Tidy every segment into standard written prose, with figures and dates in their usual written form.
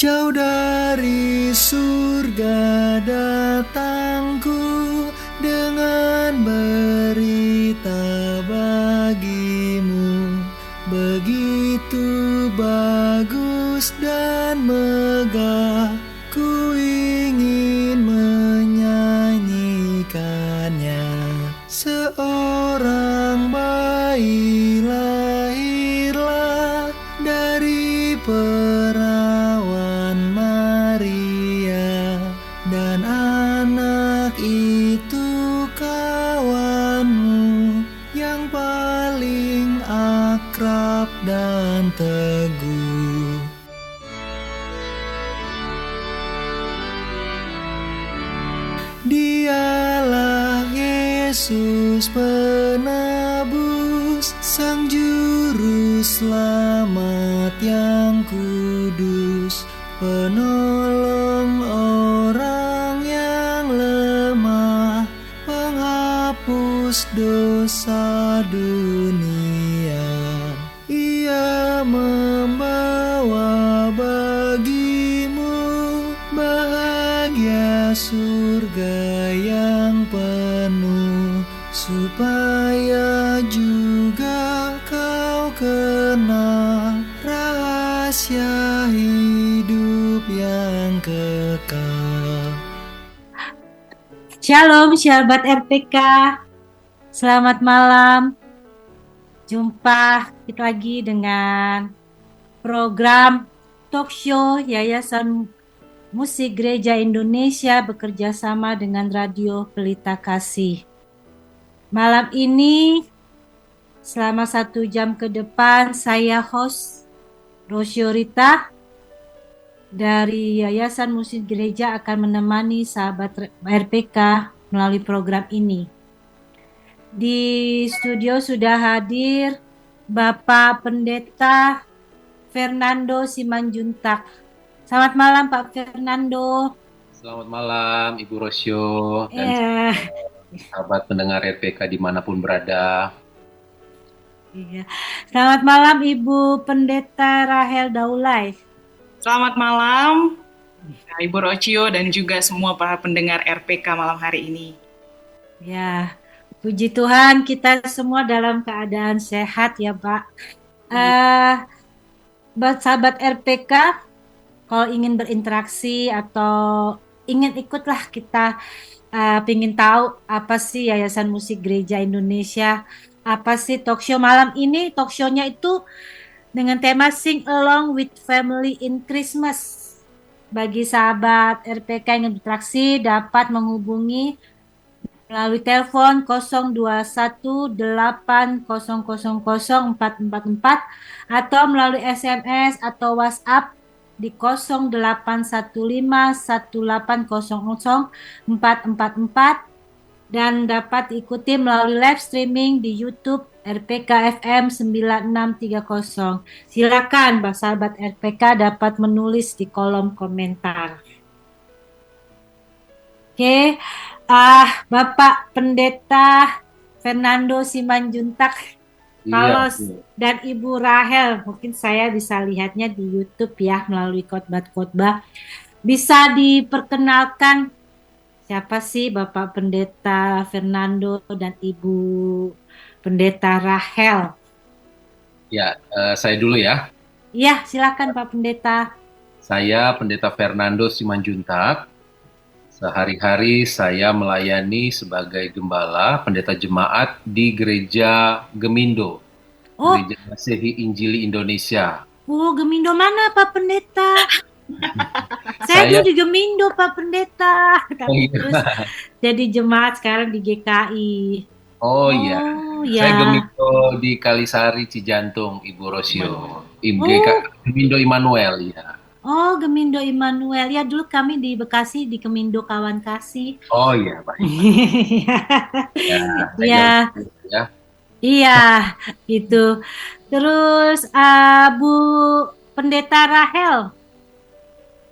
Jauh dari surga datangku dengan berita bagimu, begitu bagus dan megah, ku ingin menyanyikannya. Seorang bayi lahirlah dari perawan Maria, dan anak itu kawanmu yang paling akrab dan teguh. Dialah Yesus penebus, Sang Juru Selamat yang kudus, penolong orang yang lemah, penghapus dosa dunia. Ia membawa bagimu bahagia surga yang penuh, supaya juga kau kenal rahasia hidup yang kekal. Shalom sahabat RPK, selamat malam. Jumpa kita lagi dengan program talk show Yayasan Musik Gereja Indonesia bekerja sama dengan Radio Pelita Kasih. Malam ini selama 1 jam ke depan saya host Rosyo Rita dari Yayasan Musik Gereja akan menemani sahabat RPK melalui program ini. Di studio sudah hadir Bapak Pendeta Fernando Simanjuntak. Selamat malam Pak Fernando. Selamat malam Ibu Rosyo dan sahabat pendengar RPK dimanapun berada. Iya. Selamat malam Ibu Pendeta Rahel Daulay. Selamat malam Ibu Rosyo dan juga semua para pendengar RPK malam hari ini. Ya, puji Tuhan kita semua dalam keadaan sehat ya Pak. Buat sahabat RPK, kalau ingin berinteraksi atau ingin ikutlah kita ingin tahu apa sih Yayasan Musik Gereja Indonesia, apa sih talk show malam ini. Talk show-nya itu dengan tema Sing Along with Family in Christmas. Bagi sahabat RPK yang ingin berinteraksi dapat menghubungi melalui telepon 02180000444 atau melalui SMS atau WhatsApp di 081518000444 dan dapat diikuti melalui live streaming di YouTube RPK FM 9630. Silakan sahabat RPK dapat menulis di kolom komentar. Oke, Bapak Pendeta Fernando Simanjuntak, dan Ibu Rahel, mungkin saya bisa lihatnya di YouTube ya melalui khotbah-khotbah. Bisa diperkenalkan siapa sih Bapak Pendeta Fernando dan Ibu Pendeta Rahel? Ya, saya dulu ya. Iya, silakan Pak Pendeta. Saya Pendeta Fernando Simanjuntak. Sehari-hari saya melayani sebagai gembala pendeta jemaat di Gereja Gemindo, Gereja Masehi Injili Indonesia. Oh, Gemindo mana Pak Pendeta? Saya di Gemindo Pak Pendeta. Terus jadi jemaat sekarang di GKI. Oh iya. Saya Gemindo di Kalisari Cijantung, Ibu Rosyo. Gemindo Immanuel ya. Oh, Gemindo Immanuel. Ya, dulu kami di Bekasi di Gemindo Kawan Kasih. Oh iya, baik. Ya. Iya, gitu. Terus Bu Pendeta Rahel.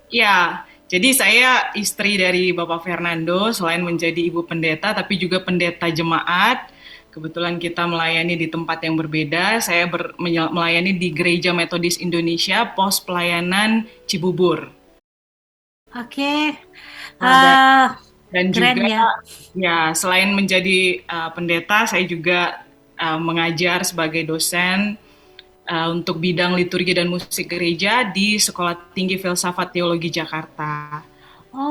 Ya, jadi saya istri dari Bapak Fernando, selain menjadi ibu pendeta tapi juga pendeta jemaat. Kebetulan kita melayani di tempat yang berbeda. Saya melayani di Gereja Metodis Indonesia, Pos Pelayanan Cibubur. Oke. Nah, dan, eh dan Keren juga ya. ya selain menjadi pendeta, saya juga mengajar sebagai dosen untuk bidang liturgi dan musik gereja di Sekolah Tinggi Filsafat Teologi Jakarta.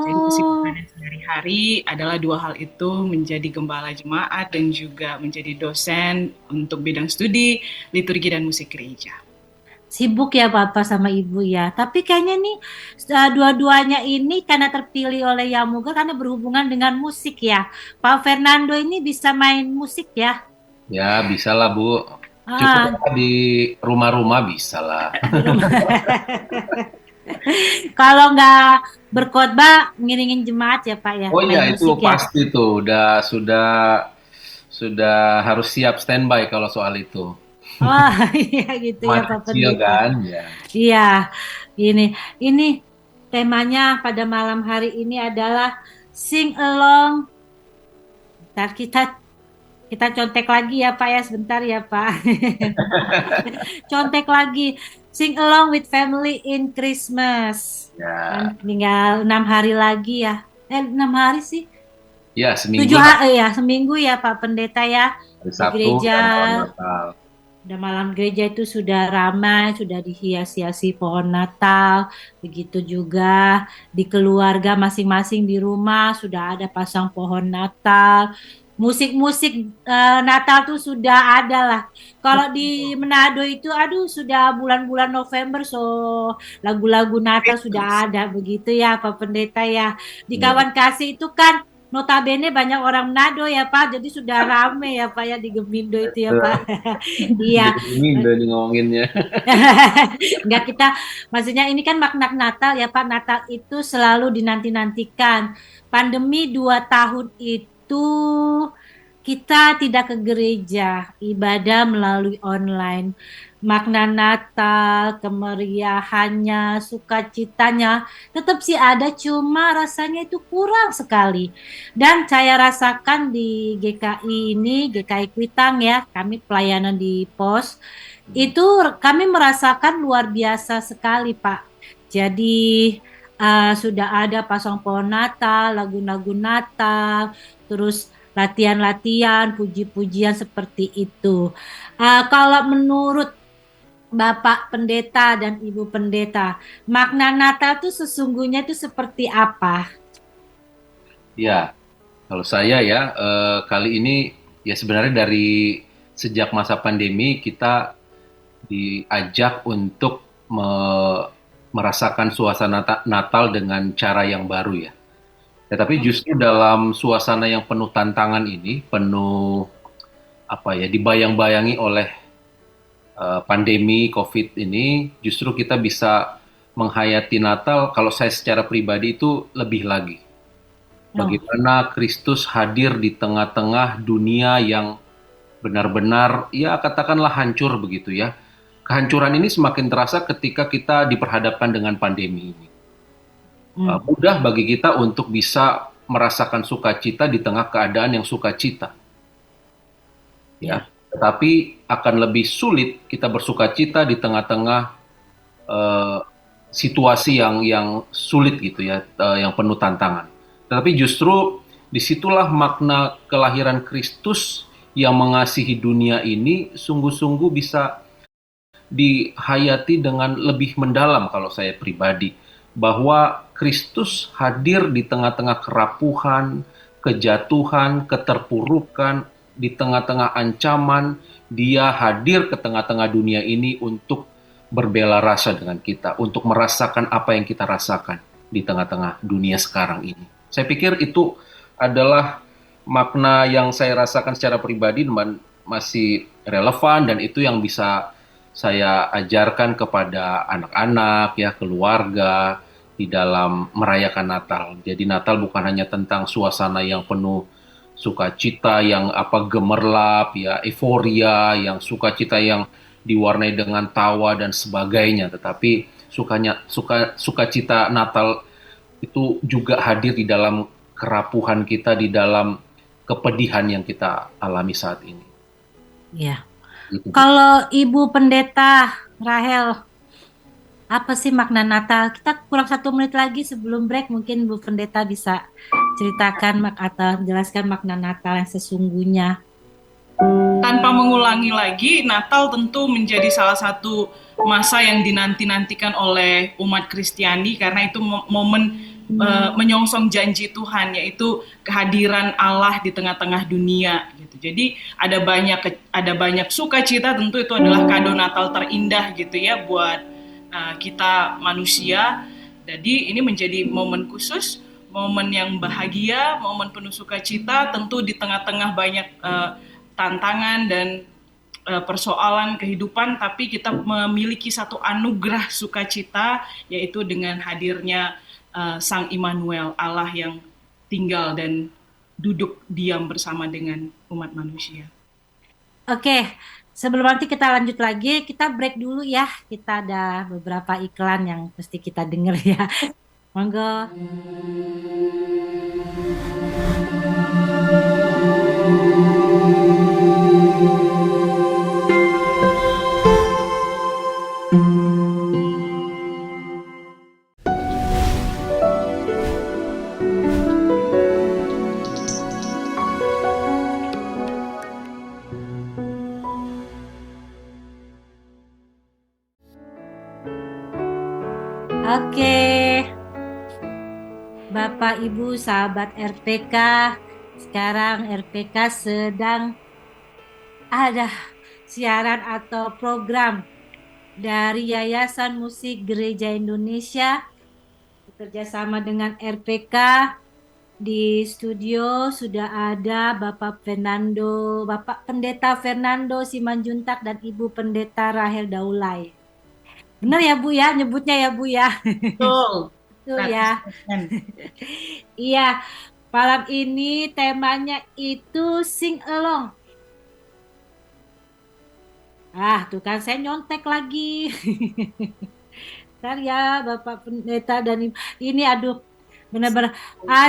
Jadi Oh, kesibukannya sehari-hari adalah dua hal itu, menjadi gembala jemaat dan juga menjadi dosen untuk bidang studi liturgi dan musik gereja. sibuk ya Bapak sama Ibu ya. Tapi kayaknya nih dua-duanya ini karena terpilih oleh Yamuga karena berhubungan dengan musik ya. Pak Fernando ini bisa main musik ya. Ya, bisa lah Bu. Cukup Ah, di rumah-rumah bisa lah. di rumah. Kalau nggak berkhotbah, ngiringin jemaat ya Pak ya, Oh iya, main itu musik ya. pasti tuh. Sudah harus siap standby kalau soal itu. Oh iya gitu ya Masih Pak kecil Pendeta. kan, ya. Iya, ini ini temanya pada malam hari ini adalah sing along. Ntar kita contek lagi ya Pak ya, sebentar ya Pak. Contek lagi. Sing along with family in Christmas. Ya, Kan tinggal 6 hari lagi ya. 6 hari sih. ya seminggu Tujuh lah. hari ya, seminggu ya Pak Pendeta ya. Hari Di Sabtu gereja, dan malam Natal. udah malam gereja itu sudah ramai, sudah dihias-hiasi pohon Natal. Begitu juga di keluarga masing-masing di rumah sudah ada pasang pohon Natal. Musik-musik Natal tuh sudah ada lah. Kalau di Manado itu, aduh sudah bulan-bulan November, so lagu-lagu Natal sudah ada begitu ya Pak Pendeta ya. Di Ya, Kawan Kasih itu kan notabene banyak orang Manado ya Pak, jadi sudah rame ya Pak ya di Gemindo itu ya Pak. Iya, jadi ini udah nih ngomonginnya. enggak kita, maksudnya ini kan makna Natal ya Pak. Natal itu selalu dinanti-nantikan. Pandemi 2 tahun itu kita tidak ke gereja, ibadah melalui online. Makna Natal, kemeriahannya, sukacitanya tetap sih ada, cuma rasanya itu kurang sekali. Dan saya rasakan di GKI ini, GKI Kuitang ya, kami pelayanan di pos, itu kami merasakan luar biasa sekali, Pak. Jadi sudah ada pasang pohon Natal, lagu-lagu Natal, terus latihan-latihan, puji-pujian seperti itu. Kalau menurut Bapak Pendeta dan Ibu Pendeta, makna Natal itu sesungguhnya itu seperti apa? Ya, kalau saya ya, kali ini ya sebenarnya dari sejak masa pandemi kita diajak untuk merasakan suasana Natal dengan cara yang baru ya. Tetapi justru dalam suasana yang penuh tantangan ini, penuh apa ya, dibayang-bayangi oleh pandemi COVID ini, justru kita bisa menghayati Natal. Kalau saya secara pribadi itu lebih lagi. Oh, Bagaimana Kristus hadir di tengah-tengah dunia yang benar-benar, ya katakanlah hancur begitu ya. Kehancuran ini semakin terasa ketika kita diperhadapkan dengan pandemi ini. hmm, Mudah bagi kita untuk bisa merasakan sukacita di tengah keadaan yang sukacita, ya, ya. Tetapi akan lebih sulit kita bersukacita di tengah-tengah eh, situasi yang sulit gitu ya, yang penuh tantangan. Tetapi justru disitulah makna kelahiran Kristus yang mengasihi dunia ini sungguh-sungguh bisa dihayati dengan lebih mendalam kalau saya pribadi, bahwa Kristus hadir di tengah-tengah kerapuhan, kejatuhan, keterpurukan, di tengah-tengah ancaman. Dia hadir ke tengah-tengah dunia ini untuk berbela rasa dengan kita, untuk merasakan apa yang kita rasakan di tengah-tengah dunia sekarang ini. Saya pikir itu adalah makna yang saya rasakan secara pribadi dan masih relevan, dan itu yang bisa saya ajarkan kepada anak-anak ya, keluarga di dalam merayakan Natal. Jadi Natal bukan hanya tentang suasana yang penuh sukacita, yang apa gemerlap ya, euforia, yang sukacita yang diwarnai dengan tawa dan sebagainya, tetapi sukacita Natal itu juga hadir di dalam kerapuhan kita, di dalam kepedihan yang kita alami saat ini. ya. Gitu, Bu. Kalau Ibu Pendeta Rahel, Apa sih makna Natal? Kita kurang 1 menit lagi sebelum break. Mungkin Bu Pendeta bisa ceritakan atau menjelaskan makna Natal yang sesungguhnya. Tanpa mengulangi lagi, Natal tentu menjadi salah satu masa yang dinanti-nantikan oleh umat Kristiani karena itu momen menyongsong janji Tuhan, yaitu kehadiran Allah di tengah-tengah dunia gitu. Jadi ada banyak sukacita, tentu itu adalah kado Natal terindah gitu ya buat kita manusia. Jadi ini menjadi momen khusus, momen yang bahagia, momen penuh sukacita, tentu di tengah-tengah banyak tantangan dan persoalan kehidupan, tapi kita memiliki satu anugerah sukacita, yaitu dengan hadirnya Sang Immanuel, Allah yang tinggal dan duduk diam bersama dengan umat manusia. Oke, sebelum nanti kita lanjut lagi, kita break dulu ya. Kita ada beberapa iklan yang mesti kita denger ya. Monggo. Oke, Bapak Ibu sahabat RPK, sekarang RPK sedang ada siaran atau program dari Yayasan Musik Gereja Indonesia bekerjasama dengan RPK. Di studio sudah ada Bapak Pendeta Fernando Simanjuntak dan Ibu Pendeta Rahel Daulay. Benar ya Bu ya, nyebutnya ya Bu ya. Betul. Betul ya. Iya, malam ini temanya itu sing along. Tuh kan saya nyontek lagi. Ntar ya Bapak Pendeta dan ini aduh benar-benar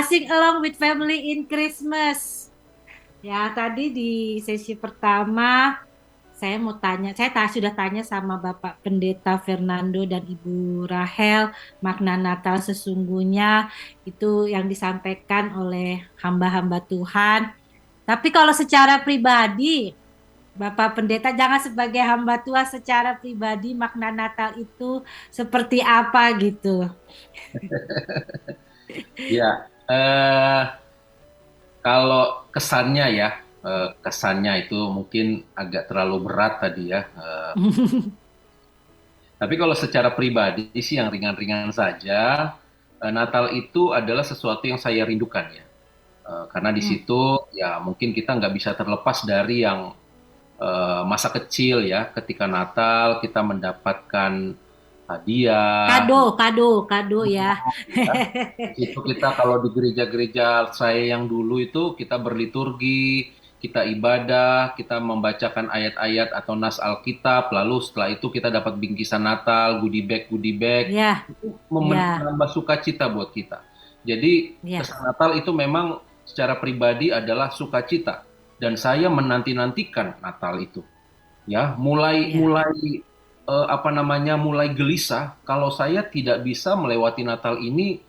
sing along with family in Christmas. Ya tadi di sesi pertama saya mau tanya, sudah tanya sama Bapak Pendeta Fernando dan Ibu Rahel makna Natal sesungguhnya itu yang disampaikan oleh hamba-hamba Tuhan. Tapi kalau secara pribadi Bapak Pendeta, jangan sebagai hamba Tuhan, secara pribadi makna Natal itu seperti apa gitu? Ya, kalau kesannya kesannya itu mungkin agak terlalu berat tadi ya. Tapi kalau secara pribadi sih yang ringan-ringan saja, Natal itu adalah sesuatu yang saya rindukan ya. Karena di situ ya mungkin kita nggak bisa terlepas dari yang masa kecil ya, ketika Natal kita mendapatkan hadiah. Kado ya. Itu kita kalau di gereja-gereja saya yang dulu itu kita berliturgi, kita ibadah, kita membacakan ayat-ayat atau nas Alkitab, lalu setelah itu kita dapat bingkisan Natal, goodie bag, Ya. itu menambah sukacita buat kita. Jadi kesan Natal itu memang secara pribadi adalah sukacita. Dan saya menanti-nantikan Natal itu, ya mulai mulai gelisah kalau saya tidak bisa melewati Natal ini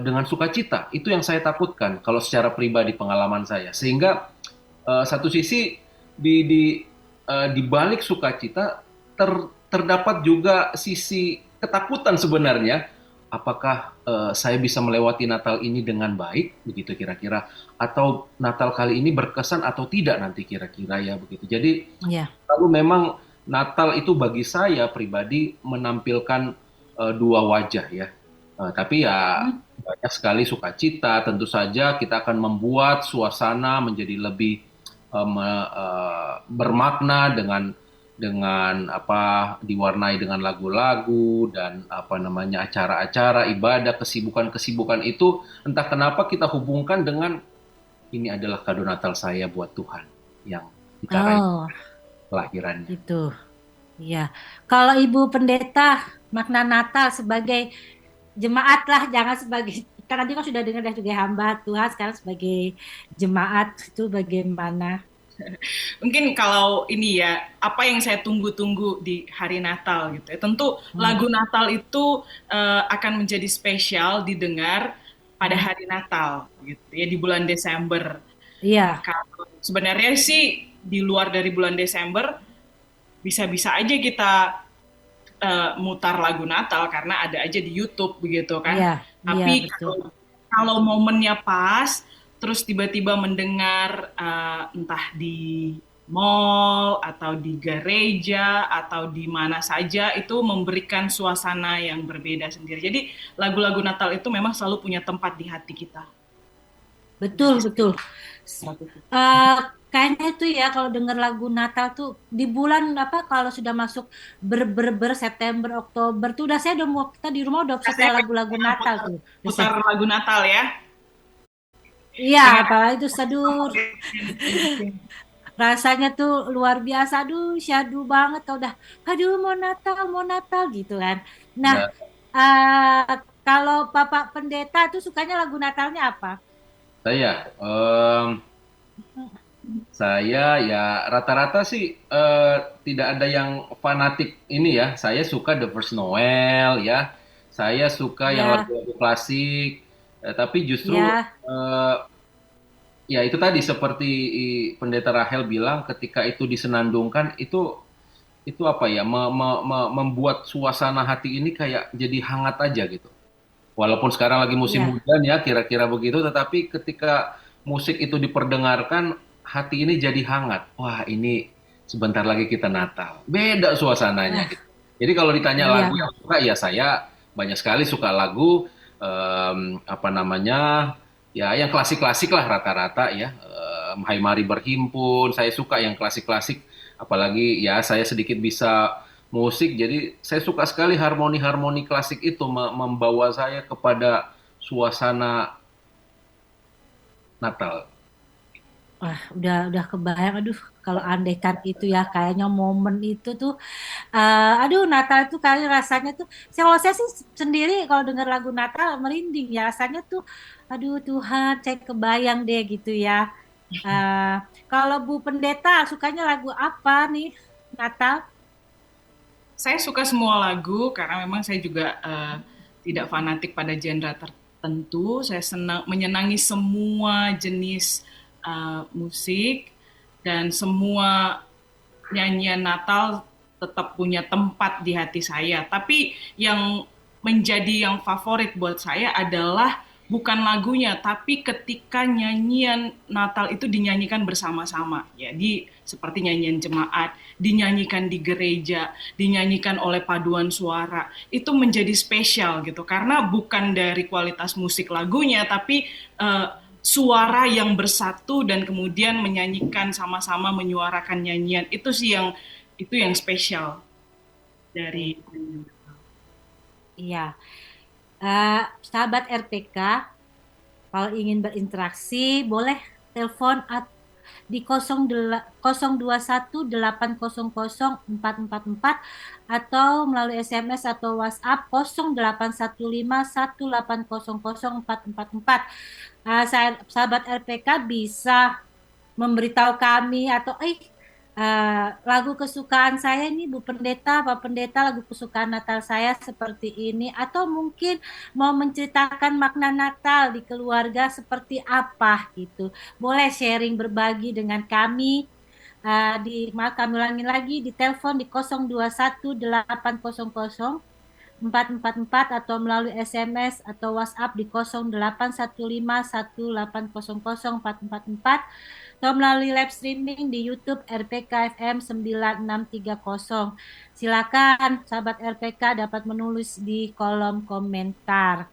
dengan sukacita. Itu yang saya takutkan kalau secara pribadi pengalaman saya. Sehingga satu sisi di balik sukacita terdapat juga sisi ketakutan sebenarnya. Apakah saya bisa melewati Natal ini dengan baik, begitu kira-kira, atau Natal kali ini berkesan atau tidak nanti kira-kira ya begitu. Jadi lalu memang Natal itu bagi saya pribadi menampilkan dua wajah ya. Tapi ya banyak sekali sukacita. Tentu saja kita akan membuat suasana menjadi lebih bermakna dengan diwarnai dengan lagu-lagu dan acara-acara ibadah, kesibukan itu entah kenapa kita hubungkan dengan ini adalah kado Natal saya buat Tuhan yang kita raih kelahirannya. Itu. Iya. Kalau Ibu Pendeta, makna Natal sebagai jemaat lah, jangan sebagai kita tadi kan sudah dengar dari sebagai hamba Tuhan, sekarang sebagai jemaat itu bagaimana? Mungkin kalau ini ya, apa yang saya tunggu-tunggu di hari Natal gitu ya. Tentu Hmm. lagu Natal itu akan menjadi spesial didengar pada Hmm. hari Natal gitu ya, di bulan Desember. Nah, Iya, kalau sebenarnya sih di luar dari bulan Desember bisa-bisa aja kita mutar lagu Natal karena ada aja di YouTube begitu kan. iya, iya Tapi betul. kalau momennya pas, terus tiba-tiba mendengar entah di mall atau di gereja atau di mana saja itu memberikan suasana yang berbeda sendiri. Jadi lagu-lagu Natal itu memang selalu punya tempat di hati kita, di Betul, hati betul. setiap kita. Eh, Kayaknya itu ya kalau denger lagu Natal tuh di bulan apa kalau sudah masuk ber September Oktober tuh udah saya udah mau kita di rumah udah setel Saya lagu-lagu Natal putar, tuh. Udah putar lagu Natal ya iya, dengan apalagi itu sedur. Rasanya tuh luar biasa. Aduh, syadu banget kalau udah aduh mau Natal gitu kan. Nah, Ya, kalau Bapak Pendeta tuh sukanya lagu Natalnya apa? saya saya ya rata-rata sih tidak ada yang fanatik ini ya. Saya suka The First Noel ya. Saya suka yang Ya, lagu-lagu klasik. Tapi justru ya, eh, ya itu tadi seperti Pendeta Rahel bilang ketika itu disenandungkan itu apa ya membuat suasana hati ini kayak jadi hangat aja gitu. Walaupun sekarang lagi musim ya. hujan ya kira-kira begitu, tetapi ketika musik itu diperdengarkan hati ini jadi hangat. Wah ini sebentar lagi kita Natal. Beda suasananya gitu. Ah, Jadi kalau ditanya lagu iya. yang suka ya saya banyak sekali suka lagu apa namanya ya yang klasik-klasik lah rata-rata ya. Hai Mari Berhimpun. Saya suka yang klasik-klasik. Apalagi ya saya sedikit bisa musik, jadi saya suka sekali harmoni-harmoni klasik itu membawa saya kepada suasana Natal. Wah, udah kebayang. Aduh, kalau andaikan itu ya, kayaknya momen itu tuh, aduh, Natal itu kali rasanya tuh. Kalau saya sih sendiri kalau dengar lagu Natal merinding ya, rasanya tuh, aduh Tuhan, saya kebayang deh gitu ya. Eh, Kalau Bu Pendeta sukanya lagu apa nih Natal? Saya suka semua lagu karena memang saya juga tidak fanatik pada genre tertentu. Saya senang menyenangi semua jenis musik dan semua nyanyian Natal tetap punya tempat di hati saya. Tapi yang menjadi yang favorit buat saya adalah bukan lagunya, tapi ketika nyanyian Natal itu dinyanyikan bersama-sama. Jadi seperti nyanyian jemaat, dinyanyikan di gereja, dinyanyikan oleh paduan suara. Itu menjadi spesial gitu, karena bukan dari kualitas musik lagunya, tapi suara yang bersatu dan kemudian menyanyikan sama-sama menyuarakan nyanyian itu yang spesial dari Iya, sahabat RPK, kalau ingin berinteraksi boleh telepon di 021 800 444 atau melalui SMS atau WhatsApp 0815 1800 444. Sahabat RPK bisa memberitahu kami atau lagu kesukaan saya ini Bu Pendeta, Pak Pendeta, lagu kesukaan Natal saya seperti ini atau mungkin mau menceritakan makna Natal di keluarga seperti apa gitu. Boleh sharing berbagi dengan kami kami ulangi lagi di telepon di 021 800 444 atau melalui SMS atau WhatsApp di 0815 1800 444 atau melalui live streaming di YouTube RPK FM 9630. Silakan sahabat RPK dapat menulis di kolom komentar.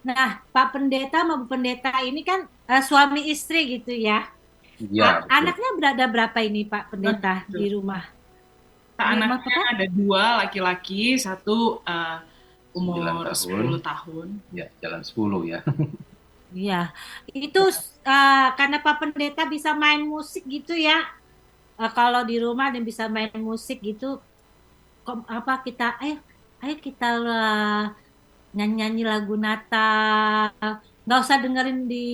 Nah, Pak Pendeta sama Bu Pendeta ini kan suami istri gitu ya. Ya, betul. Anaknya berada berapa ini Pak Pendeta di rumah? Di rumah anaknya Bapak? ada dua laki-laki, satu 9 umur tahun. 10 tahun. Ya, jalan 10 ya. Iya, itu karena Pak Pendeta bisa main musik gitu ya. Kalau di rumah dan bisa main musik gitu, apa kita, ayo kita nyanyi-nyanyi lagu Natal. Nggak usah dengerin di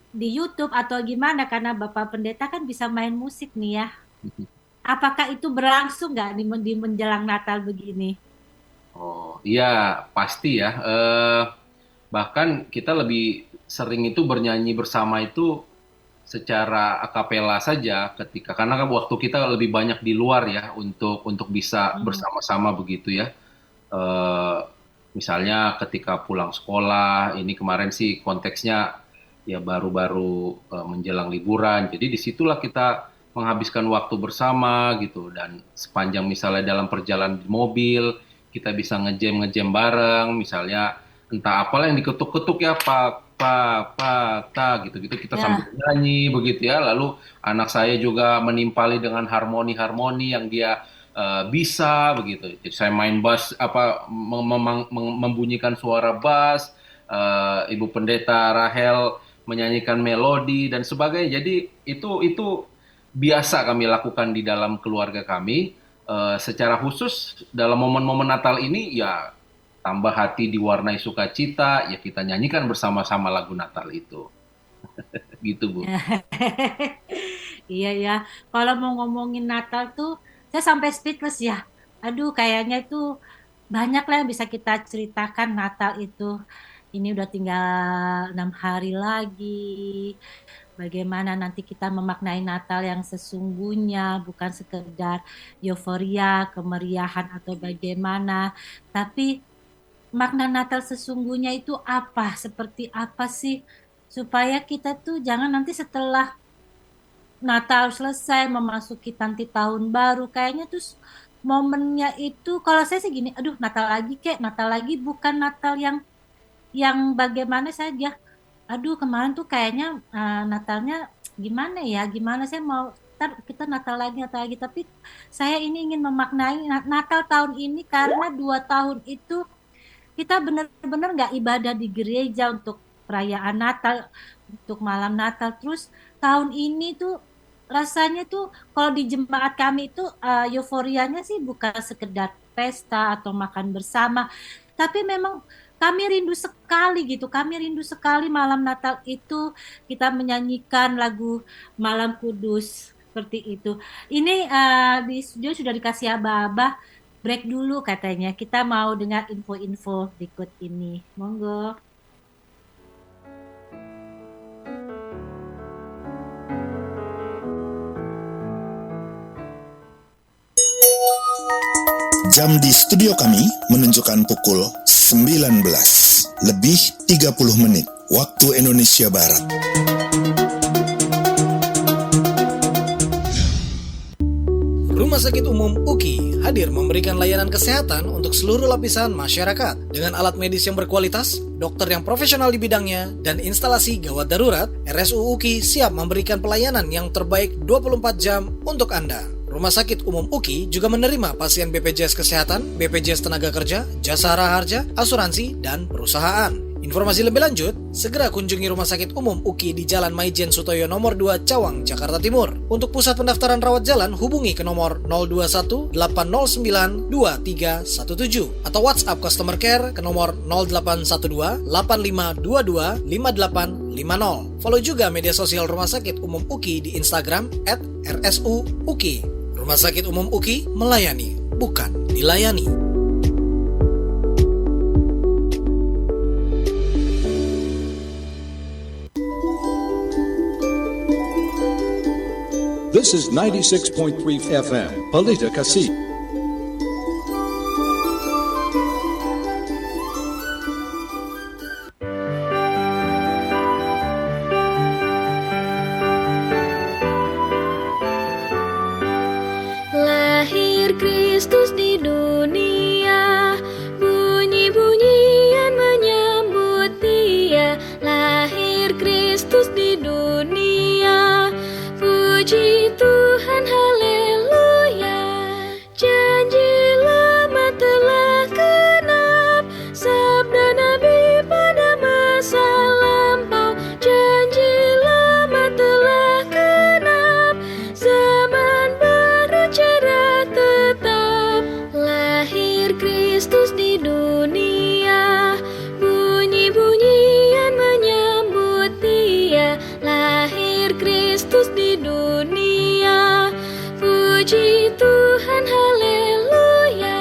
di YouTube atau gimana karena Bapak Pendeta kan bisa main musik nih ya. Apakah itu berlangsung nggak di menjelang Natal begini? Oh, iya pasti ya. Bahkan kita lebih sering itu bernyanyi bersama itu secara akapela saja ketika karena kan waktu kita lebih banyak di luar ya untuk bisa Hmm. bersama-sama begitu ya. Eh, Misalnya ketika pulang sekolah, ini kemarin sih konteksnya ya baru-baru menjelang liburan. Jadi disitulah kita menghabiskan waktu bersama gitu dan sepanjang misalnya dalam perjalanan di mobil kita bisa ngejam bareng, misalnya entah apalah yang diketuk-ketuk ya pak ta gitu-gitu kita sambil Ya, nyanyi begitu ya. Lalu anak saya juga menimpali dengan harmoni-harmoni yang dia bisa begitu. Jadi saya main bass apa membunyikan suara bass, Ibu Pendeta Rahel menyanyikan melodi dan sebagainya. Jadi itu biasa kami lakukan di dalam keluarga kami. Secara khusus dalam momen-momen Natal ini ya tambah hati diwarnai sukacita, ya kita nyanyikan bersama-sama lagu Natal itu. Gitu, Bu. iya ya. Kalau mau ngomongin Natal tuh, saya sampai speechless ya. Aduh, kayaknya itu banyak lah yang bisa kita ceritakan Natal itu. Ini udah tinggal 6 hari lagi. Bagaimana nanti kita memaknai Natal yang sesungguhnya, bukan sekedar euforia, kemeriahan atau bagaimana, tapi makna Natal sesungguhnya itu apa? Seperti apa sih? Supaya kita tuh jangan nanti setelah Natal selesai memasuki nanti tahun baru kayaknya tuh momennya itu kalau saya sih gini, aduh Natal lagi kek, Natal lagi bukan Natal yang bagaimana saja. Aduh kemarin tuh kayaknya Natalnya gimana ya? Gimana saya mau ntar kita Natal lagi. Tapi saya ini ingin memaknai Natal tahun ini karena 2 tahun itu kita benar-benar nggak ibadah di gereja untuk perayaan Natal, untuk malam Natal. Terus tahun ini tuh rasanya tuh kalau di jemaat kami itu euforianya sih bukan sekedar pesta atau makan bersama, tapi memang kami rindu sekali gitu. Kami rindu sekali malam Natal itu kita menyanyikan lagu Malam Kudus seperti itu. Ini di studio sudah dikasih aba-aba break dulu katanya. Kita mau dengar info-info berikut ini. Monggo. Jam di studio kami menunjukkan pukul 19 lebih 30 menit waktu Indonesia Barat. Rumah Sakit Umum UKI hadir memberikan layanan kesehatan untuk seluruh lapisan masyarakat dengan alat medis yang berkualitas, dokter yang profesional di bidangnya, dan instalasi gawat darurat. RSU UKI siap memberikan pelayanan yang terbaik 24 jam untuk Anda. Rumah Sakit Umum UKI juga menerima pasien BPJS Kesehatan, BPJS Tenaga Kerja, Jasa Raharja, asuransi, dan perusahaan. Informasi lebih lanjut, segera kunjungi Rumah Sakit Umum UKI di Jalan Maijen Sutoyo nomor 2 Cawang, Jakarta Timur. Untuk pusat pendaftaran rawat jalan, hubungi ke nomor 021 809 2317 atau WhatsApp Customer Care ke nomor 0812 8522 5850. Follow juga media sosial Rumah Sakit Umum UKI di Instagram @RSU-UKI. Rumah Sakit Umum UKI melayani, bukan dilayani. This is 96.3 FM, Pelita Kasih. Lahir Kristus di dunia, bunyi-bunyian menyambut Dia. Lahir Kristus di dunia, puji Tuhan, haleluya. Janji lama telah genap, sabda Nabi pada masa lampau. Janji lama telah genap, zaman baru cerah tetap. Puji Tuhan, haleluya.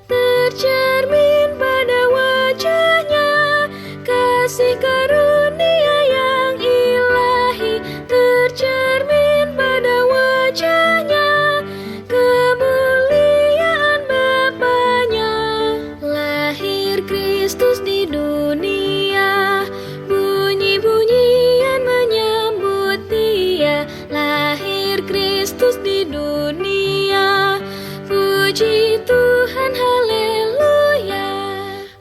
Tercermin pada wajahnya kasih karunia yang ilahi. Tercermin pada wajahnya kemuliaan Bapanya. Lahir Kristus di dunia, bunyi-bunyian menyambut Dia. Lahir Kristus di dunia, puji Tuhan, haleluya.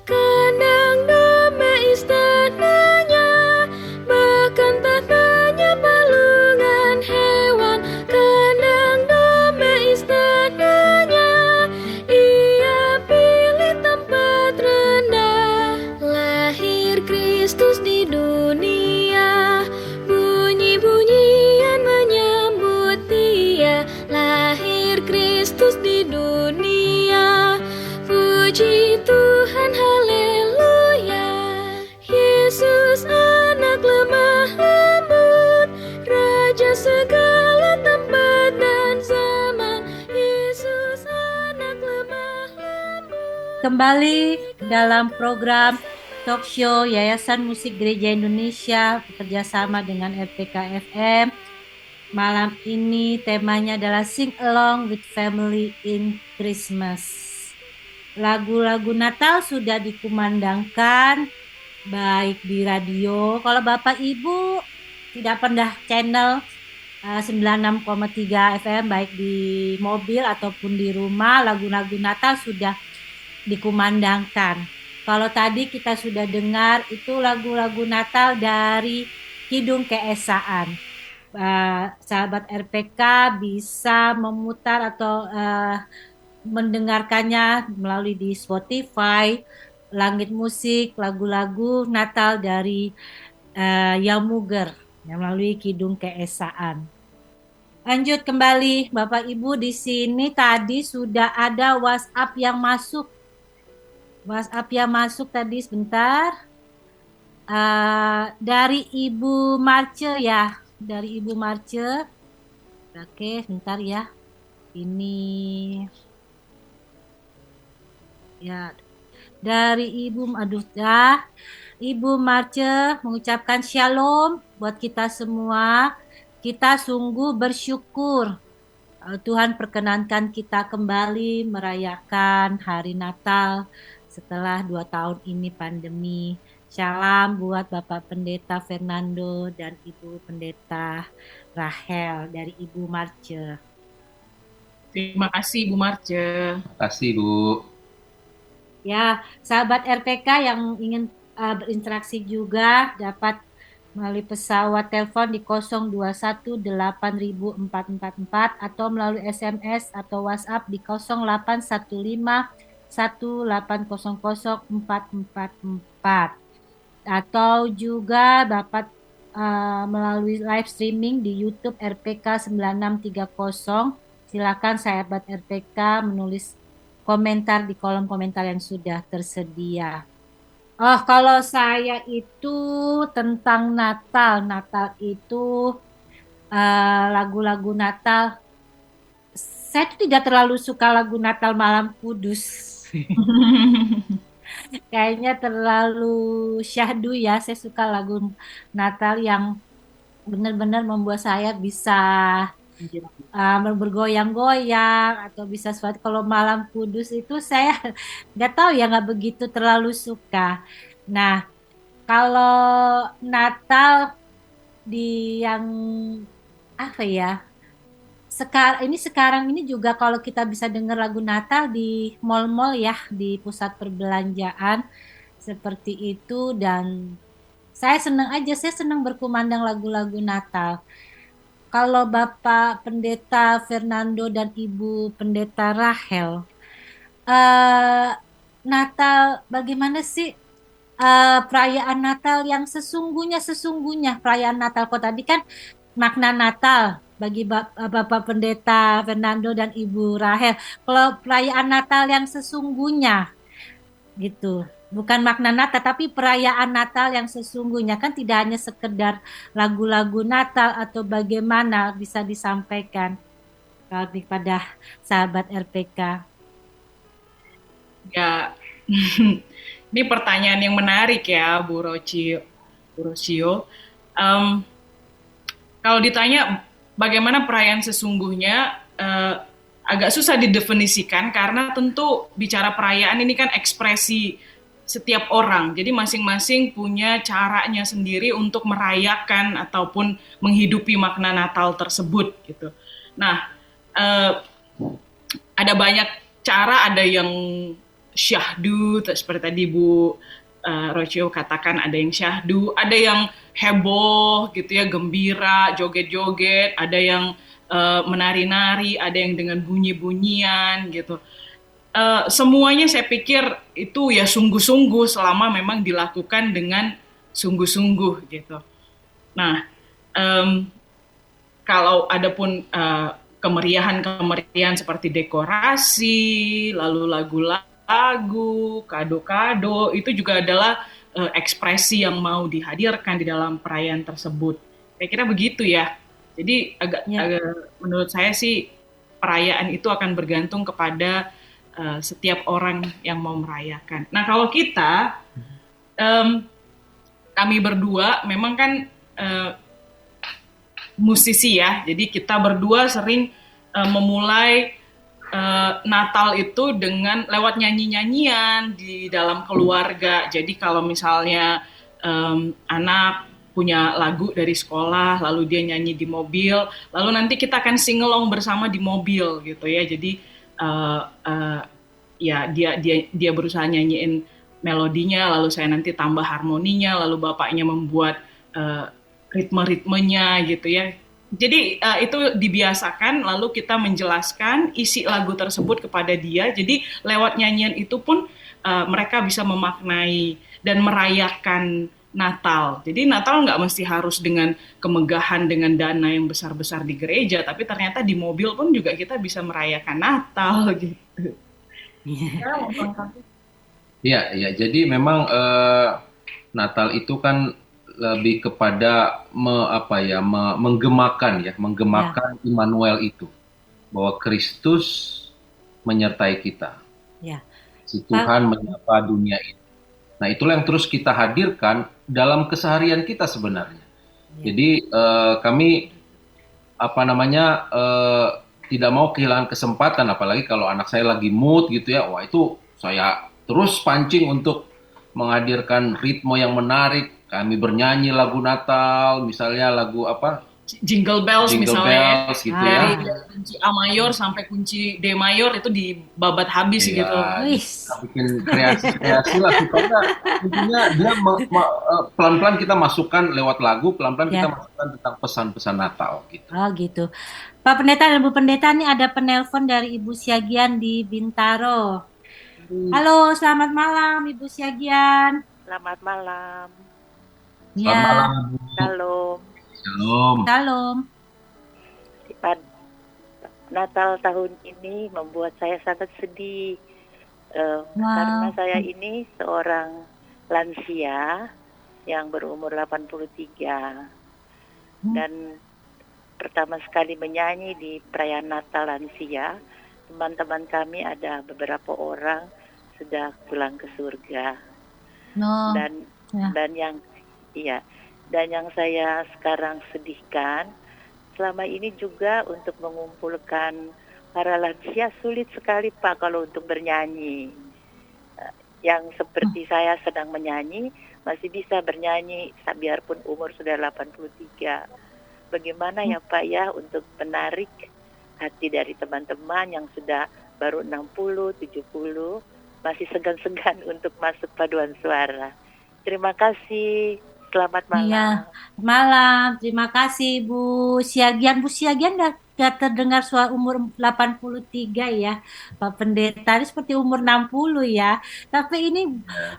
Kandang domba istananya, bahkan tahtanya palungan hewan. Kandang domba istananya, Ia pilih tempat rendah. Lahir Kristus di dunia, bunyi-bunyian menyambut Dia. Lahir Kristus di dunia, puji Tuhan, haleluya. Yesus anak lemah lembut, Raja segala tempat dan zaman. Yesus anak lemah lembut. Kembali dalam program talk show Yayasan Musik Gereja Indonesia bekerjasama dengan RPK FM. Malam ini temanya adalah Sing Along with Family in Christmas. Lagu-lagu Natal sudah dikumandangkan baik di radio. Kalau Bapak Ibu tidak pernah channel 96,3 FM baik di mobil ataupun di rumah, lagu-lagu Natal sudah dikumandangkan. Kalau tadi kita sudah dengar itu lagu-lagu Natal dari Kidung Keesaan. Sahabat RPK bisa memutar atau mendengarkannya melalui di Spotify, Langit Musik, lagu-lagu Natal dari Yamuger melalui Kidung Keesaan. Lanjut kembali Bapak Ibu, di sini tadi sudah ada WhatsApp yang masuk. WhatsApp yang masuk tadi sebentar. Dari Ibu Marce ya. Dari Ibu Marce. Oke, sebentar ya. Ini ya dari Ibu Ibu Marce mengucapkan shalom buat kita semua. Kita sungguh bersyukur Tuhan perkenankan kita kembali merayakan hari Natal setelah 2 tahun ini pandemi. Salam buat Bapak Pendeta Fernando dan Ibu Pendeta Rahel dari Ibu Marce. Terima kasih Bu Marce. Terima kasih Bu. Ya, sahabat RPK yang ingin berinteraksi juga dapat melalui pesawat telepon di 0218444 atau melalui SMS atau WhatsApp di 081518000444 atau juga dapat melalui live streaming di YouTube RPK 9630. Silakan sahabat RPK menulis komentar di kolom komentar yang sudah tersedia. Oh, kalau saya itu tentang Natal itu lagu-lagu Natal. Saya tidak terlalu suka lagu Natal Malam Kudus. Kayaknya terlalu syahdu ya. Saya suka lagu Natal yang benar-benar membuat saya bisa bergoyang-goyang atau bisa suatu. Kalau Malam Kudus itu saya nggak tahu ya, nggak begitu terlalu suka. Nah, kalau Natal di yang apa ya, sekarang ini juga kalau kita bisa dengar lagu Natal di mall-mall ya, di pusat perbelanjaan seperti itu, dan saya senang berkumandang lagu-lagu Natal. Kalau Bapak Pendeta Fernando dan Ibu Pendeta Rahel, Natal bagaimana sih perayaan Natal yang sesungguhnya perayaan Natal? Kok tadi kan makna Natal bagi Bapak Pendeta Fernando dan Ibu Rahel. Kalau perayaan Natal yang sesungguhnya gitu, bukan makna Natal tapi perayaan Natal yang sesungguhnya, kan tidak hanya sekedar lagu-lagu Natal, atau bagaimana bisa disampaikan? kalau kepada sahabat RPK? Ya, ini pertanyaan yang menarik ya, Bu Rocio. Bu Rocio. Kalau ditanya bagaimana perayaan sesungguhnya, agak susah didefinisikan karena tentu bicara perayaan ini kan ekspresi setiap orang. Jadi masing-masing punya caranya sendiri untuk merayakan ataupun menghidupi makna Natal tersebut gitu. Nah, ada banyak cara, ada yang syahdu seperti tadi Bu Rocio katakan, ada yang syahdu, ada yang heboh gitu ya, gembira, joget-joget, ada yang menari-nari, ada yang dengan bunyi-bunyian gitu. Semuanya saya pikir itu ya sungguh-sungguh selama memang dilakukan dengan sungguh-sungguh gitu. Nah, kalau ada pun kemeriahan-kemeriahan seperti dekorasi, lalu lagu-lagu, kado-kado, itu juga adalah ekspresi yang mau dihadirkan di dalam perayaan tersebut. Saya kira begitu ya. Jadi agak menurut saya sih perayaan itu akan bergantung kepada setiap orang yang mau merayakan. Nah kalau kita, kami berdua memang kan musisi ya, jadi kita berdua sering memulai Natal itu dengan lewat nyanyi-nyanyian di dalam keluarga. Jadi kalau misalnya anak punya lagu dari sekolah, lalu dia nyanyi di mobil, lalu nanti kita akan sing-along bersama di mobil gitu ya. Jadi ya dia berusaha nyanyiin melodinya, lalu saya nanti tambah harmoninya, lalu bapaknya membuat ritme-ritmenya gitu ya. Jadi itu dibiasakan, lalu kita menjelaskan isi lagu tersebut kepada dia. Jadi lewat nyanyian itu pun mereka bisa memaknai dan merayakan Natal. Jadi Natal nggak mesti harus dengan kemegahan, dengan dana yang besar-besar di gereja, tapi ternyata di mobil pun juga kita bisa merayakan Natal gitu. Iya, jadi memang Natal itu kan lebih kepada menggemakan Immanuel itu, bahwa Kristus menyertai kita. Ya. Si Tuhan menyapa dunia ini. Nah, itulah yang terus kita hadirkan dalam keseharian kita sebenarnya. Ya. Jadi kami tidak mau kehilangan kesempatan, apalagi kalau anak saya lagi mood gitu ya. Wah, itu saya terus pancing untuk menghadirkan ritme yang menarik. Kami bernyanyi lagu Natal, misalnya lagu Jingle Bells misalnya, gitu ya. Dari kunci A mayor sampai kunci D mayor itu dibabat habis gitu. Kita bikin kreasi lah supaya intinya dia pelan-pelan kita masukkan lewat lagu, pelan-pelan kita masukkan tentang pesan-pesan Natal gitu. Oh gitu. Pak Pendeta dan Bu Pendeta, ini ada penelpon dari Ibu Siagian di Bintaro. Halo, selamat malam Ibu Siagian. Selamat malam. Selamat malam, Bu. Shalom. Shalom. Natal tahun ini membuat saya sangat sedih karena saya ini seorang lansia yang berumur 83 dan pertama sekali menyanyi di perayaan Natal lansia. Teman-teman kami ada beberapa orang sudah pulang ke surga. Dan yang saya sekarang sedihkan, selama ini juga untuk mengumpulkan para lansia sulit sekali Pak kalau untuk bernyanyi. Yang seperti saya sedang menyanyi, masih bisa bernyanyi biarpun umur sudah 83. Bagaimana ya Pak ya untuk menarik hati dari teman-teman yang sudah baru 60, 70, masih segan-segan untuk masuk paduan suara. Terima kasih. Selamat malam. Iya, malam. Terima kasih Bu Siagian. Bu Siagian nggak terdengar suara umur 83 ya, Pak Pendeta. Ini seperti umur 60 ya. Tapi ini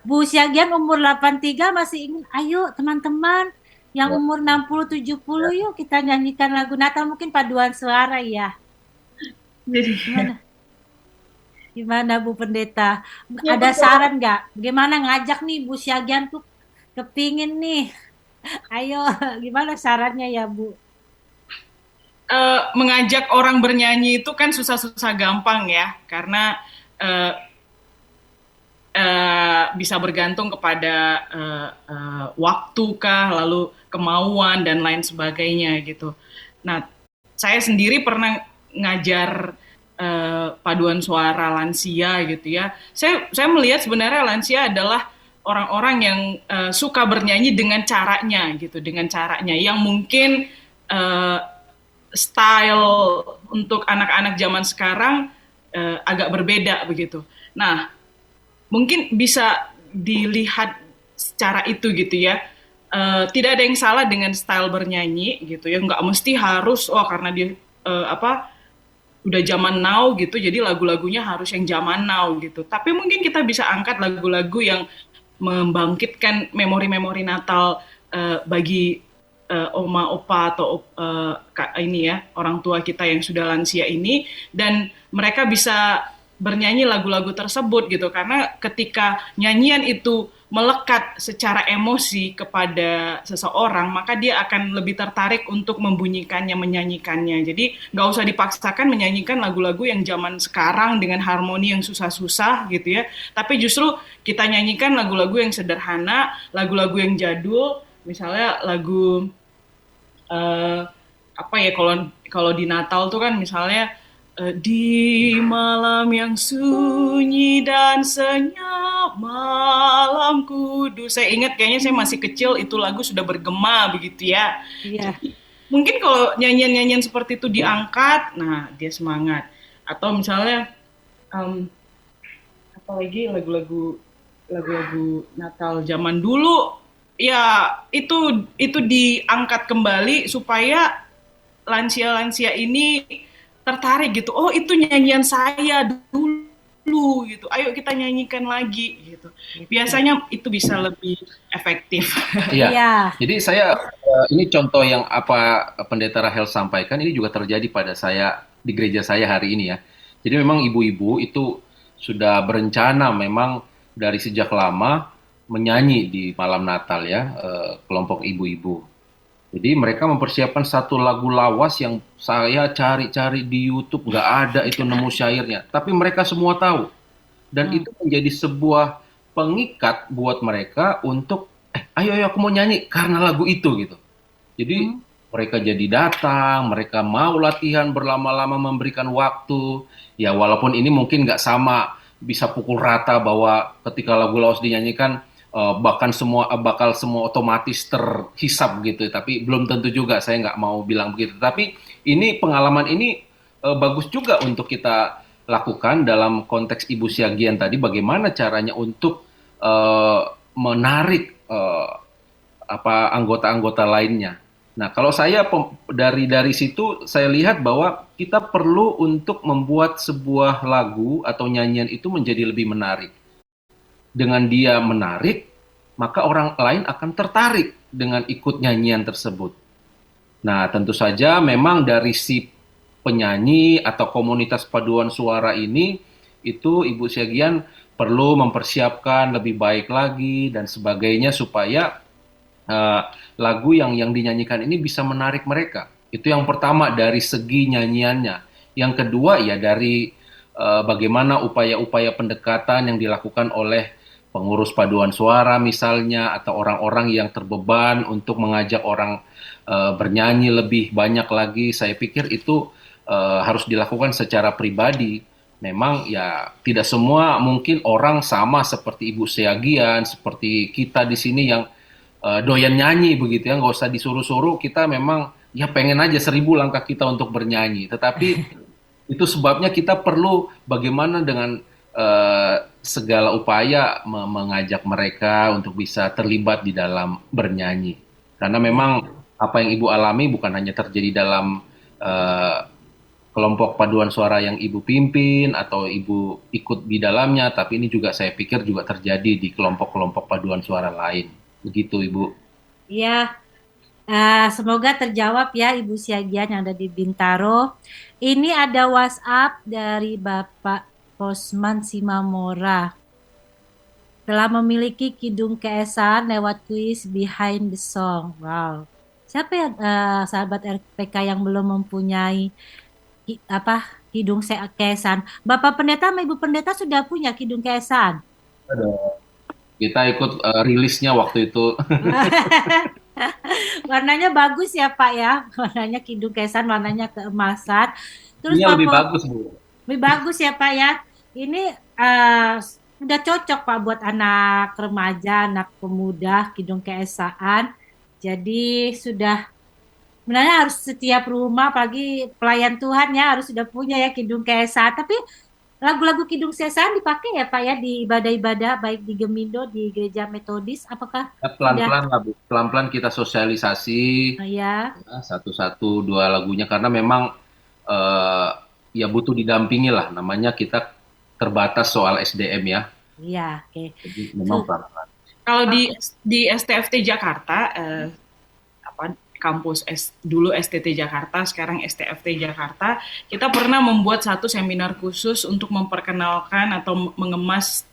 Bu Siagian umur 83 masih ingin, ayo teman-teman yang umur 60, 70 yuk kita nyanyikan lagu Natal, mungkin paduan suara ya. Gimana Bu Pendeta? Ada saran nggak? Bagaimana ngajak nih Bu Siagian tuh kepingin nih, ayo gimana sarannya ya Bu? mengajak orang bernyanyi itu kan susah-susah gampang ya, karena uh, bisa bergantung kepada waktu kah, lalu kemauan dan lain sebagainya gitu. Nah, saya sendiri pernah ngajar paduan suara lansia gitu ya. Saya melihat sebenarnya lansia adalah orang-orang yang suka bernyanyi dengan caranya gitu, dengan caranya yang mungkin style untuk anak-anak zaman sekarang agak berbeda begitu. Nah, mungkin bisa dilihat secara itu gitu ya. Tidak ada yang salah dengan style bernyanyi gitu ya. Nggak mesti harus karena dia udah zaman now gitu, jadi lagu-lagunya harus yang zaman now gitu. Tapi mungkin kita bisa angkat lagu-lagu yang membangkitkan memori-memori Natal bagi oma opa atau ini ya, orang tua kita yang sudah lansia ini, dan mereka bisa bernyanyi lagu-lagu tersebut gitu, karena ketika nyanyian itu melekat secara emosi kepada seseorang, maka dia akan lebih tertarik untuk membunyikannya, menyanyikannya. Jadi nggak usah dipaksakan menyanyikan lagu-lagu yang zaman sekarang dengan harmoni yang susah-susah gitu ya, tapi justru kita nyanyikan lagu-lagu yang sederhana, lagu-lagu yang jadul, misalnya lagu kalau di Natal tuh kan misalnya di malam yang sunyi dan senyap, malam kudus. Saya ingat kayaknya saya masih kecil itu lagu sudah bergema begitu ya. Iya. Jadi, mungkin kalau nyanyian-nyanyian seperti itu diangkat, nah dia semangat. Atau misalnya apalagi lagu-lagu Natal zaman dulu, ya itu diangkat kembali supaya lansia-lansia ini tertarik gitu. Oh, itu nyanyian saya dulu gitu. Ayo kita nyanyikan lagi gitu. Biasanya itu bisa lebih efektif. Iya. Jadi saya ini contoh yang apa Pendeta Rahel sampaikan ini juga terjadi pada saya di gereja saya hari ini ya. Jadi memang ibu-ibu itu sudah berencana memang dari sejak lama menyanyi di malam Natal ya, kelompok ibu-ibu. Jadi mereka mempersiapkan satu lagu lawas yang saya cari-cari di YouTube, nggak ada itu nemu syairnya. Tapi mereka semua tahu. Dan itu menjadi sebuah pengikat buat mereka untuk, ayo aku mau nyanyi karena lagu itu gitu. Jadi mereka jadi datang, mereka mau latihan berlama-lama memberikan waktu. Ya walaupun ini mungkin nggak sama bisa pukul rata bahwa ketika lagu lawas dinyanyikan, bakal semua otomatis terhisap gitu, tapi belum tentu juga, saya nggak mau bilang begitu. Tapi ini pengalaman ini bagus juga untuk kita lakukan dalam konteks Ibu Siagian tadi, bagaimana caranya untuk menarik anggota-anggota lainnya. Nah, kalau saya dari situ saya lihat bahwa kita perlu untuk membuat sebuah lagu atau nyanyian itu menjadi lebih menarik. Dengan dia menarik, maka orang lain akan tertarik dengan ikut nyanyian tersebut. Nah, tentu saja memang dari si penyanyi atau komunitas paduan suara ini, itu Ibu Siagian perlu mempersiapkan lebih baik lagi dan sebagainya supaya lagu yang dinyanyikan ini bisa menarik mereka. Itu yang pertama dari segi nyanyiannya. Yang kedua ya dari bagaimana upaya-upaya pendekatan yang dilakukan oleh pengurus paduan suara misalnya, atau orang-orang yang terbeban untuk mengajak orang bernyanyi lebih banyak lagi. Saya pikir itu harus dilakukan secara pribadi. Memang ya tidak semua mungkin orang sama seperti Ibu Siagian, seperti kita di sini yang doyan nyanyi begitu ya, nggak usah disuruh-suruh, kita memang ya pengen aja 1000 langkah kita untuk bernyanyi. Tetapi itu sebabnya kita perlu bagaimana dengan segala upaya mengajak mereka untuk bisa terlibat di dalam bernyanyi. Karena memang apa yang Ibu alami bukan hanya terjadi dalam kelompok paduan suara yang Ibu pimpin atau Ibu ikut di dalamnya, tapi ini juga saya pikir juga terjadi di kelompok-kelompok paduan suara lain. Begitu, Ibu. Ya, semoga terjawab ya Ibu Siagian yang ada di Bintaro. Ini ada WhatsApp dari Bapak Posman Simamora. Telah memiliki kidung keesan lewat kuis Behind the Song. Wow. Siapa ya sahabat RPK yang belum mempunyai kidung keesan? Bapak pendeta sama Ibu pendeta sudah punya kidung keesan? Ada. Kita ikut rilisnya waktu itu. Warnanya bagus ya Pak ya. Warnanya kidung keesan, warnanya keemasan. Terus Ini lebih Pak bagus, Bu. lebih bagus ya Pak ya. Ini udah cocok Pak buat anak remaja, anak pemuda, kidung keesaan. Jadi sudah sebenarnya harus setiap rumah, apalagi pelayan Tuhan ya harus sudah punya ya kidung keesaan. Tapi lagu-lagu kidung keesaan dipakai ya Pak ya di ibadah-ibadah baik di Gemindo, di gereja Metodis. Apakah Ya, pelan-pelan lah, Bu. Pelan-pelan kita sosialisasi ya? ya, satu-satu dua lagunya karena memang eh, ya butuh didampingi lah. Namanya kita terbatas soal SDM ya. Iya, oke. Jadi memang pelan-pelan. Kalau di STFT Jakarta, kampus dulu STT Jakarta, sekarang STFT Jakarta, kita pernah membuat satu seminar khusus untuk memperkenalkan atau mengemas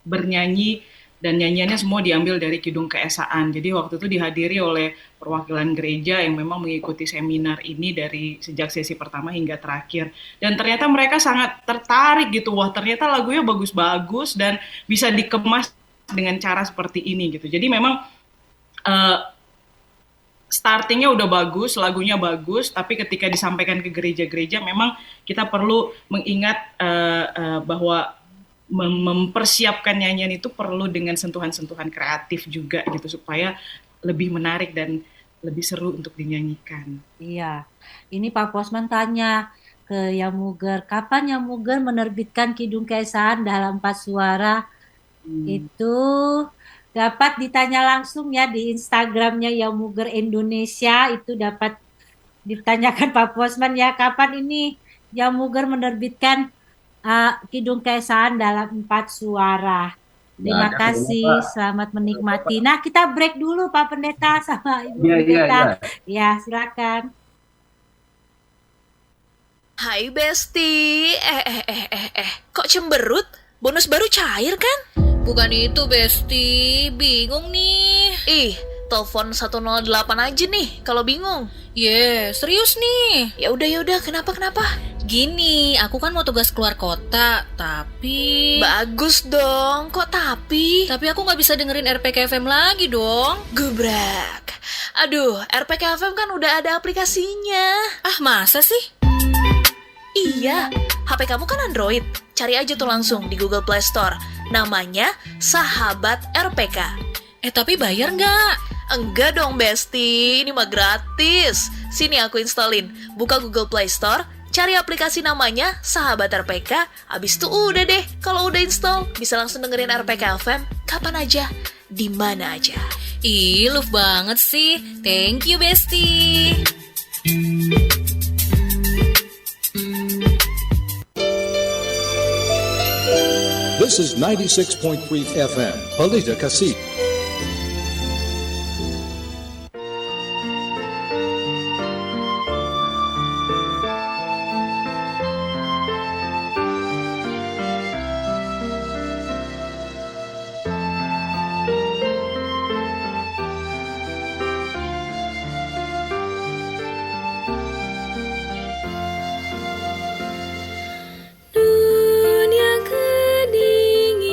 bernyanyi, dan nyanyiannya semua diambil dari kidung keesaan. Jadi waktu itu dihadiri oleh perwakilan gereja yang memang mengikuti seminar ini dari sejak sesi pertama hingga terakhir. Dan ternyata mereka sangat tertarik gitu, wah ternyata lagunya bagus-bagus dan bisa dikemas dengan cara seperti ini gitu. Jadi memang startingnya udah bagus, lagunya bagus, tapi ketika disampaikan ke gereja-gereja memang kita perlu mengingat bahwa mempersiapkan nyanyian itu perlu dengan sentuhan-sentuhan kreatif juga gitu supaya lebih menarik dan lebih seru untuk dinyanyikan. Iya, ini Pak Posman tanya ke Yamuger, kapan Yamuger menerbitkan kidung keesaan dalam 4 suara? Itu dapat ditanya langsung ya di Instagramnya Yamuger Indonesia, itu dapat ditanyakan Pak Posman ya, kapan ini Yamuger menerbitkan kidung keesaan dalam 4 suara. Terima kasih, selamat menikmati. Nah, kita break dulu Pak Pendeta sama Ibu Pendeta. Ya, silakan. Hai Besti, kok cemberut? Bonus baru cair kan? Bukan itu Besti, bingung nih. Ih, telepon 108 aja nih kalau bingung. Serius nih. Ya udah, kenapa? Gini, aku kan mau tugas keluar kota, tapi... Bagus dong, kok tapi? Tapi aku nggak bisa dengerin RPK FM lagi dong. Gebrak. Aduh, RPK FM kan udah ada aplikasinya. Ah, masa sih? Iya, HP kamu kan Android. Cari aja tuh langsung di Google Play Store. Namanya Sahabat RPK. Tapi bayar nggak? Enggak dong, Besti. Ini mah gratis. Sini aku installin. Buka Google Play Store, cari aplikasi namanya Sahabat RPK. Abis itu udah deh. Kalau udah install, bisa langsung dengerin RPK FM kapan aja, di mana aja. Ih, love banget sih. Thank you, Besti. This is 96.3 FM, Pelita Kasih. Dunia kedinginan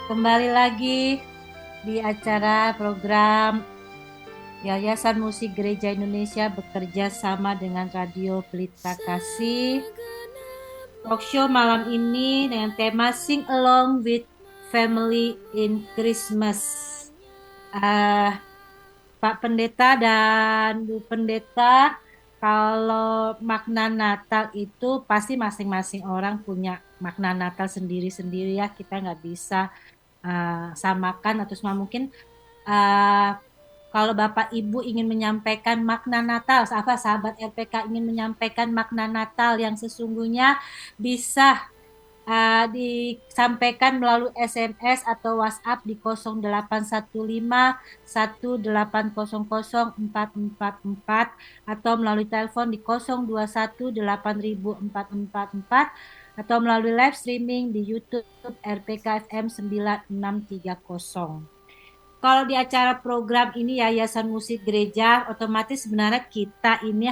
Kembali lagi di acara program Yayasan Musik Gereja Indonesia bekerja sama dengan Radio Pelita Kasih. Talk show malam ini dengan tema Sing Along with Family in Christmas. Pak Pendeta dan Bu Pendeta, kalau makna Natal itu pasti masing-masing orang punya makna Natal sendiri-sendiri ya. Kita nggak bisa samakan atau semua mungkin kalau Bapak Ibu ingin menyampaikan makna Natal, sahabat RPK ingin menyampaikan makna Natal yang sesungguhnya bisa disampaikan melalui SMS atau WhatsApp di 0815 1800 444 atau melalui telepon di 021 8000 444 atau melalui live streaming di YouTube RPK FM 9630. Kalau di acara program ini Yayasan Musik Gereja, otomatis sebenarnya kita ini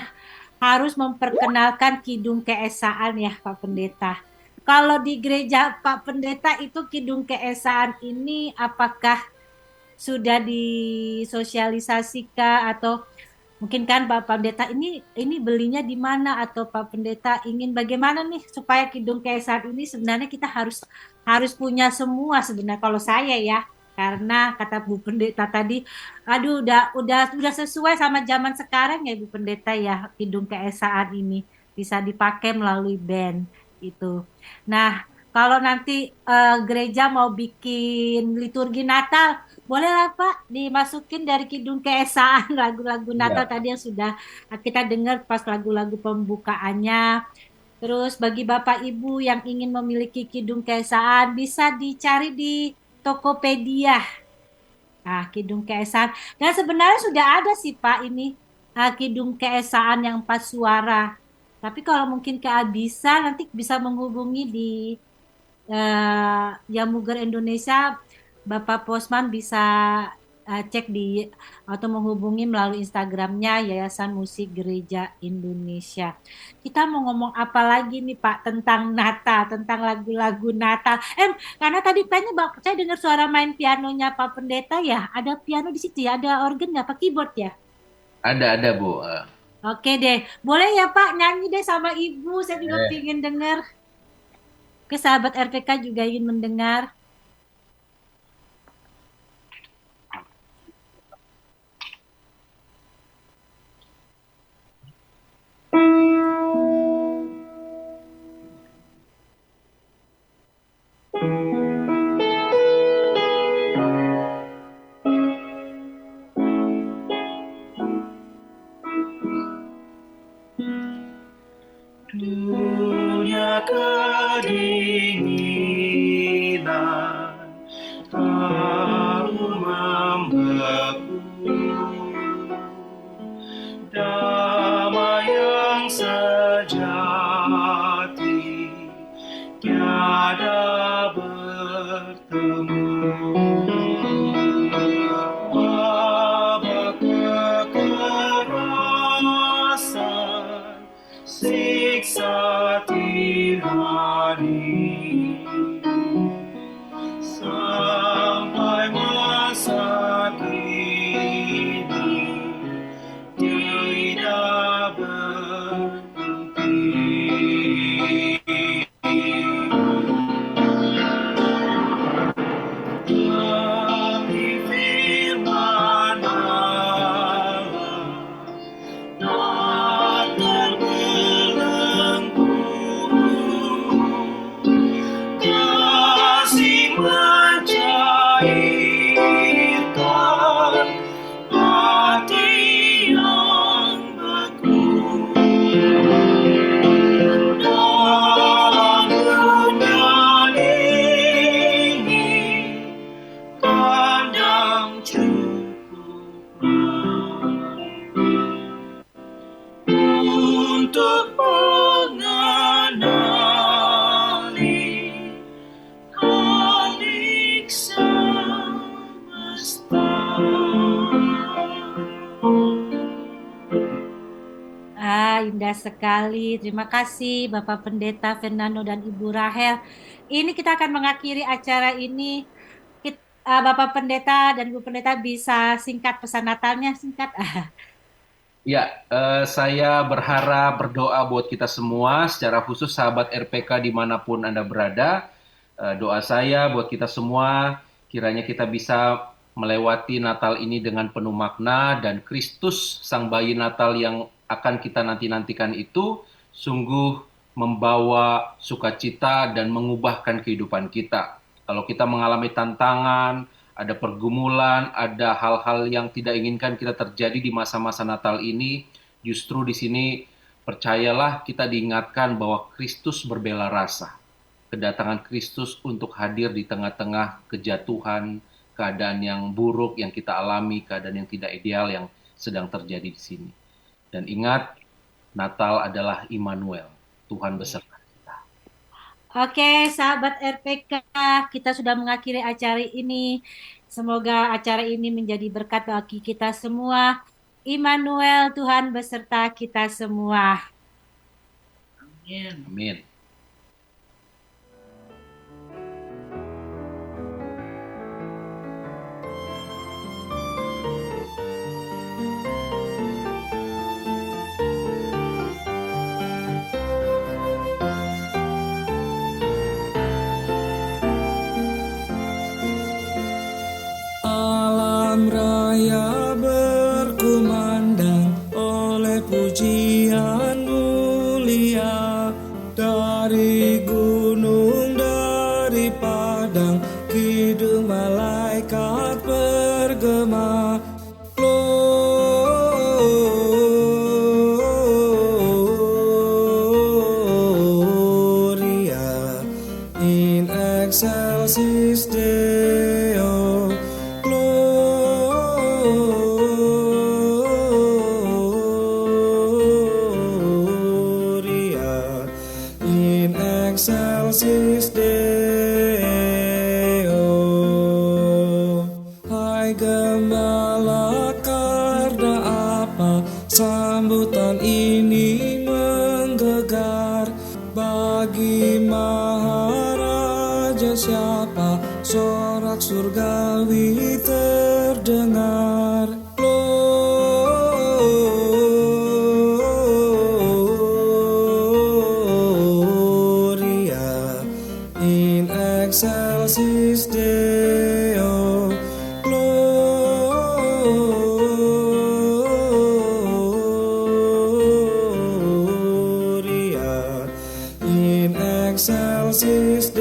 harus memperkenalkan Kidung Keesaan ya Pak Pendeta. Kalau di gereja Pak Pendeta itu Kidung Keesaan ini apakah sudah disosialisasikan atau mungkin kan Pak Pendeta ini belinya di mana atau Pak Pendeta ingin bagaimana nih supaya Kidung Keesaan ini sebenarnya kita harus punya semua sebenarnya kalau saya ya. Karena kata Bu Pendeta tadi, aduh udah sesuai sama zaman sekarang ya Bu Pendeta ya, Kidung Keesaan ini bisa dipakai melalui band itu. Nah, kalau nanti gereja mau bikin liturgi Natal, boleh lah Pak dimasukin dari Kidung Keesaan lagu-lagu Natal tadi yang sudah kita dengar pas lagu-lagu pembukaannya. Terus bagi Bapak Ibu yang ingin memiliki Kidung Keesaan bisa dicari di Tokopedia. Nah, Kidung Keesaan. Dan sebenarnya sudah ada sih Pak ini Kidung Keesaan yang 4 suara. Tapi kalau mungkin kehabisan nanti bisa menghubungi di Yamuger Indonesia. Bapak Posman bisa cek di atau menghubungi melalui Instagramnya Yayasan Musik Gereja Indonesia. Kita mau ngomong apa lagi nih Pak tentang Natal, tentang lagu-lagu Natal. Karena tadi kayaknya saya dengar suara main pianonya Pak Pendeta ya. Ada piano di situ ya, ada organ nggak Pak, keyboard ya? Ada Bu. Oke deh, boleh ya Pak nyanyi deh sama Ibu. Saya juga ingin dengar. Oke, sahabat RPK juga ingin mendengar. Dunia kedinginan tahu membeku, damai yang sejati tiada bertemu. Wabah kekerasan, siksa tirani, sampai masa kini tidak berhenti. Tapi firman Allah tak terbelenggu, kasih mencairkan hati yang beku. Dalam dunia ini kadang cukuplah untuk mengenali Khalik semesta. Indah sekali. Terima kasih Bapak Pendeta Fernando dan Ibu Rahel. Ini kita akan mengakhiri acara ini Bapak Pendeta dan Bu Pendeta bisa singkat pesan Natalnya, singkat. Ya, saya berharap berdoa buat kita semua, secara khusus sahabat RPK dimanapun Anda berada. Doa saya buat kita semua, kiranya kita bisa melewati Natal ini dengan penuh makna, dan Kristus, Sang Bayi Natal yang akan kita nanti-nantikan itu, sungguh membawa sukacita dan mengubahkan kehidupan kita. Kalau kita mengalami tantangan, ada pergumulan, ada hal-hal yang tidak inginkan kita terjadi di masa-masa Natal ini, justru di sini percayalah kita diingatkan bahwa Kristus berbela rasa. Kedatangan Kristus untuk hadir di tengah-tengah kejatuhan, keadaan yang buruk yang kita alami, keadaan yang tidak ideal yang sedang terjadi di sini. Dan ingat, Natal adalah Immanuel, Tuhan beserta. Oke, sahabat RPK, kita sudah mengakhiri acara ini. Semoga acara ini menjadi berkat bagi kita semua. Immanuel, Tuhan beserta kita semua. Amin. Amin. Alam raya berkumandang oleh pujian mulia, dari gunung, dari padang, kidung malaikat bergema. Gloria in excelsis Deo. Gloria in excelsis Deo. Hai gembala, karena apa sambutan ini menggegar? Bagi Maharaja siapa sorak surgawi terdengar? Gloria in excelsis Deo. Gloria in excelsis Deo.